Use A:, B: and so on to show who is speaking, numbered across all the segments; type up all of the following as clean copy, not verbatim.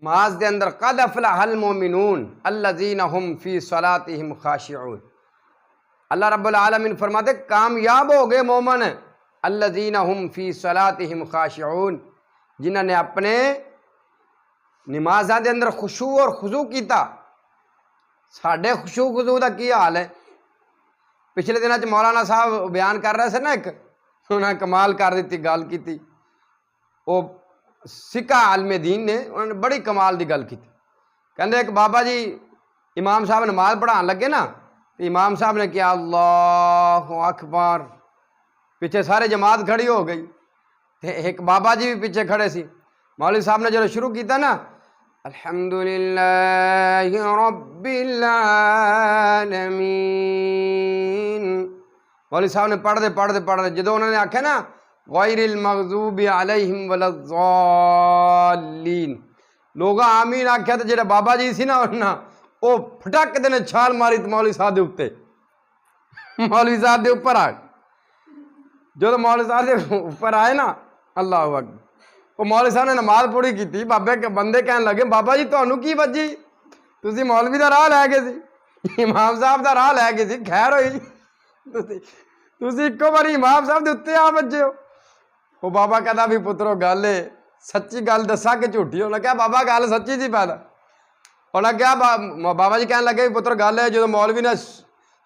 A: نماز دے اندر قد افلح المؤمنون الذین هم فی صلاتہم خاشعون۔ اللہ رب العالمین فرماتے کامیاب ہو گئے مومن الذین هم فی صلاتہم خاشعون، جنہوں نے اپنے نمازاں دے اندر خشوع اور خضوع کیتا۔ ساڈے خشوع خضوع دا کی حال ہے؟ پچھلے دنوں چ مولانا صاحب بیان کر رہے سے نا، ایک انہوں نے کمال کر دیتی گل کی، وہ سکہ عالم دین نے، انہوں نے بڑی کمال دی گل کی۔ کہندے ایک بابا جی امام صاحب نماز پڑھان لگے نا، تو امام صاحب نے کیا اللہ اکبر، پیچھے سارے جماعت کھڑی ہو گئی، ایک بابا جی بھی پیچھے کھڑے سی۔ مولوی صاحب نے جو شروع کیتا نا الحمدللہ رب العالمین، مولوی صاحب نے پڑھتے جدو انہوں نے آکھا نا غیر المغضوب علیہم ولا الضالین، لوگاں آمین آکھیا تو جڑا بابا جی سی نا وہ پھٹک دے نے چھال ماری تو مولوی صاحب دے اوپر، مولوی صاحب دے اوپر آ، جو مولوی صاحب دے اوپر آئے نا اللہ اکبر، وہ مولوی صاحب نے نماز پوری کی، بابے کے بندے کہنے لگے بابا جی تانوں کی وجی، تسی مولوی دا راہ لے گئے سی، امام صاحب دا راہ لے گئے سی، خیر ہوئی تسی ایکو باری امام صاحب دے اتنے آ بجے ہو۔ وہ بابا کہتا بھی پترو گل ہے سچی گل دسا کہ جھوٹی، انہوں نے کہا بابا گل سچی جی پیدا، انہوں نے کہا بابا جی کہنے لگے پتر گل ہے جو مولوی نے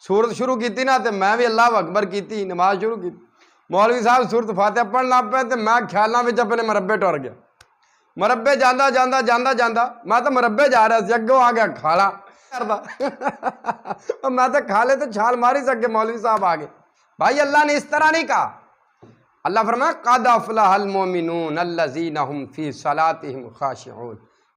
A: سورت شروع کی نا تو میں بھی اللہ اکبر کی نماز شروع کی، مولوی صاحب سورت فاتحہ پڑھ لگ پے تو میں خیالاں وچ اپنے مربے ٹر گیا، مربے جانا میں تو مربے جا رہا سی، اگوں آ گیا کھالا کردا میں تو کھالے تو چھال ماری سکے، مولوی صاحب آ گئے۔ بھائی اللہ نے اس طرح نہیں کہا، اللہ فرمایا قد افلح المؤمنون الذین هم فی صلاتہم خاشعون۔